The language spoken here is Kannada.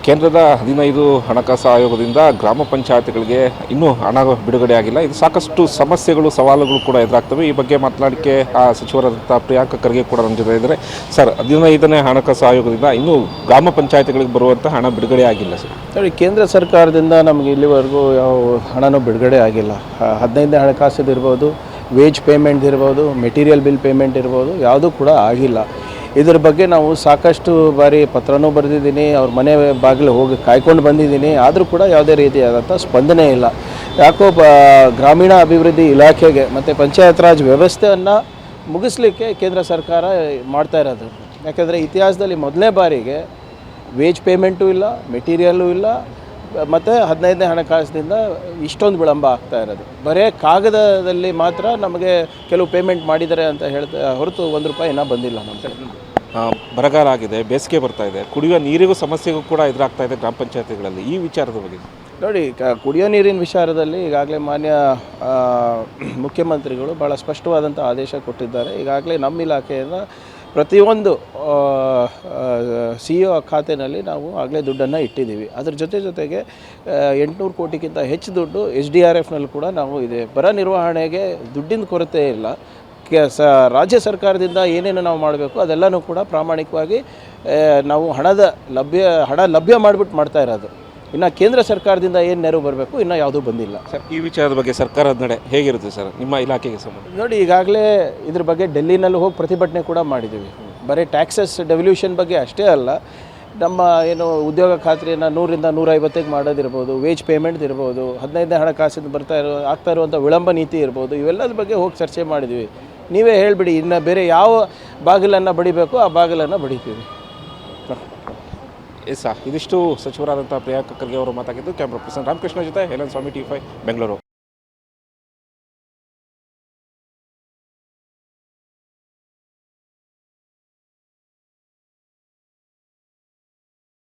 ಕೇಂದ್ರದ 15 ಹಣಕಾಸು ಆಯೋಗದಿಂದ ಗ್ರಾಮ ಪಂಚಾಯತ್ಗಳಿಗೆ ಇನ್ನೂ ಹಣ ಬಿಡುಗಡೆ ಆಗಿಲ್ಲ. ಇದು ಸಾಕಷ್ಟು ಸಮಸ್ಯೆಗಳು, ಸವಾಲುಗಳು ಕೂಡ ಎದುರಾಗ್ತವೆ. ಈ ಬಗ್ಗೆ ಮಾತನಾಡಲಿಕ್ಕೆ ಸಚಿವರಾದಂಥ ಪ್ರಿಯಾಂಕ ಖರ್ಗೆ ಕೂಡ ನಮ್ಮ ಜೊತೆ ಇದ್ದಾರೆ. ಸರ್, 15ನೇ ಹಣಕಾಸು ಆಯೋಗದಿಂದ ಇನ್ನೂ ಗ್ರಾಮ ಪಂಚಾಯತ್ಗಳಿಗೆ ಬರುವಂಥ ಹಣ ಬಿಡುಗಡೆ ಆಗಿಲ್ಲ ಸರ್. ನೋಡಿ, ಕೇಂದ್ರ ಸರ್ಕಾರದಿಂದ ನಮಗೆ ಇಲ್ಲಿವರೆಗೂ ಯಾವ ಹಣನೂ ಬಿಡುಗಡೆ ಆಗಿಲ್ಲ. 15ನೇ ಹಣಕಾಸು ಇರ್ಬೋದು, ವೇಜ್ ಪೇಮೆಂಟ್ ಇರ್ಬೋದು, ಮೆಟೀರಿಯಲ್ ಬಿಲ್ ಪೇಮೆಂಟ್ ಇರ್ಬೋದು, ಯಾವುದೂ ಕೂಡ ಆಗಿಲ್ಲ. ಇದ್ರ ಬಗ್ಗೆ ನಾವು ಸಾಕಷ್ಟು ಬಾರಿ ಪತ್ರನೂ ಬರೆದಿದ್ದೀನಿ, ಅವ್ರ ಮನೆ ಬಾಗಿಲು ಹೋಗಿ ಕಾಯ್ಕೊಂಡು ಬಂದಿದ್ದೀನಿ. ಆದರೂ ಕೂಡ ಯಾವುದೇ ರೀತಿಯಾದಂಥ ಸ್ಪಂದನೆ ಇಲ್ಲ. ಯಾಕೋ ಗ್ರಾಮೀಣ ಅಭಿವೃದ್ಧಿ ಇಲಾಖೆಗೆ ಮತ್ತು ಪಂಚಾಯತ್ ರಾಜ್ ವ್ಯವಸ್ಥೆಯನ್ನು ಮುಗಿಸ್ಲಿಕ್ಕೆ ಕೇಂದ್ರ ಸರ್ಕಾರ ಮಾಡ್ತಾ ಇರೋದು. ಯಾಕೆಂದರೆ ಇತಿಹಾಸದಲ್ಲಿ ಮೊದಲನೇ ಬಾರಿಗೆ ವೇಜ್ ಪೇಮೆಂಟು ಇಲ್ಲ, ಮೆಟೀರಿಯಲ್ಲು ಇಲ್ಲ, ಮತ್ತು 15ನೇ ಹಣಕಾಸಿನಿಂದ ಇಷ್ಟೊಂದು ವಿಳಂಬ ಆಗ್ತಾ ಇರೋದು. ಬರೀ ಕಾಗದದಲ್ಲಿ ಮಾತ್ರ ನಮಗೆ ಕೆಲವು ಪೇಮೆಂಟ್ ಮಾಡಿದ್ದಾರೆ ಅಂತ ಹೇಳ್ತಾ ಹೊರತು ₹1 ಇನ್ನೂ ಬಂದಿಲ್ಲ ನಮ್ಮ. ಬರಗಾಲ ಆಗಿದೆ, ಬೇಸಿಗೆ ಬರ್ತಾ ಇದೆ, ಕುಡಿಯುವ ನೀರಿಗೂ ಸಮಸ್ಯೆಗೂ ಕೂಡ ಎದುರಾಗ್ತಾ ಇದೆ ಗ್ರಾಮ ಪಂಚಾಯತಿಗಳಲ್ಲಿ. ಈ ವಿಚಾರದ ಬಗ್ಗೆ ನೋಡಿ, ಕುಡಿಯೋ ನೀರಿನ ವಿಚಾರದಲ್ಲಿ ಈಗಾಗಲೇ ಮಾನ್ಯ ಮುಖ್ಯಮಂತ್ರಿಗಳು ಭಾಳ ಸ್ಪಷ್ಟವಾದಂಥ ಆದೇಶ ಕೊಟ್ಟಿದ್ದಾರೆ. ಈಗಾಗಲೇ ನಮ್ಮ ಇಲಾಖೆಯಿಂದ ಪ್ರತಿಯೊಂದು ಸಿ ಇ ಒ ಖಾತೆಯಲ್ಲಿ ನಾವು ಆಗಲೇ ದುಡ್ಡನ್ನು ಇಟ್ಟಿದ್ದೀವಿ. ಅದ್ರ ಜೊತೆಗೆ 800 ಕೋಟಿಗಿಂತ ಹೆಚ್ಚು ದುಡ್ಡು SDRFನಲ್ಲಿ ಕೂಡ ನಾವು ಇದೆ. ಬರ ನಿರ್ವಹಣೆಗೆ ದುಡ್ಡಿನ ಕೊರತೆ ಇಲ್ಲ. ರಾಜ್ಯ ಸರ್ಕಾರದಿಂದ ಏನೇನು ನಾವು ಮಾಡಬೇಕು ಅದೆಲ್ಲನೂ ಕೂಡ ಪ್ರಾಮಾಣಿಕವಾಗಿ ನಾವು ಹಣ ಲಭ್ಯ ಮಾಡಿಬಿಟ್ಟು ಮಾಡ್ತಾ ಇರೋದು. ಇನ್ನು ಕೇಂದ್ರ ಸರ್ಕಾರದಿಂದ ಏನು ನೆರವು ಬರಬೇಕು ಇನ್ನೂ ಯಾವುದೂ ಬಂದಿಲ್ಲ ಸರ್. ಈ ವಿಚಾರದ ಬಗ್ಗೆ ಸರ್ಕಾರದ ನಡೆ ಹೇಗಿರುತ್ತೆ ಸರ್ ನಿಮ್ಮ ಇಲಾಖೆಗೆ ಸಂಬಂಧ? ನೋಡಿ, ಈಗಾಗಲೇ ಇದ್ರ ಬಗ್ಗೆ ಡೆಲ್ಲಿನಲ್ಲಿ ಹೋಗಿ ಪ್ರತಿಭಟನೆ ಕೂಡ ಮಾಡಿದ್ದೀವಿ. ಬರೀ ಟ್ಯಾಕ್ಸಸ್ ಡೆವಲ್ಯೂಷನ್ ಬಗ್ಗೆ ಅಷ್ಟೇ ಅಲ್ಲ, ನಮ್ಮ ಏನು ಉದ್ಯೋಗ ಖಾತ್ರಿಯನ್ನು 100ರಿಂದ 150ಗೆ ಮಾಡೋದಿರ್ಬೋದು, ವೇಜ್ ಪೇಮೆಂಟ್ ಇರ್ಬೋದು, 15ನೇ ಹಣಕಾಸಿಂದ ಆಗ್ತಾ ಇರುವಂಥ ವಿಳಂಬ ನೀತಿ ಇರ್ಬೋದು, ಇವೆಲ್ಲದ ಬಗ್ಗೆ ಹೋಗಿ ಚರ್ಚೆ ಮಾಡಿದ್ದೀವಿ. ನೀವೇ ಹೇಳಿಬಿಡಿ, ಇನ್ನು ಬೇರೆ ಯಾವ ಬಾಗಿಲನ್ನು ಬಡಿಬೇಕು ಆ ಬಾಗಿಲನ್ನು ಬಡಿತೀವಿ. ಇದಿಷ್ಟು ಸಚಿವರಾದಂಥ ಪ್ರಿಯಾಂಕ ಖರ್ಗೆ ಅವರು ಮಾತಾಗಿದ್ದು. ಕ್ಯಾಮ್ರಾ ಪರ್ಸನ್ ರಾಮಕೃಷ್ಣ ಜೊತೆ ಹೇಲನ್ ಸ್ವಾಮಿ, T5 ಬೆಂಗಳೂರು.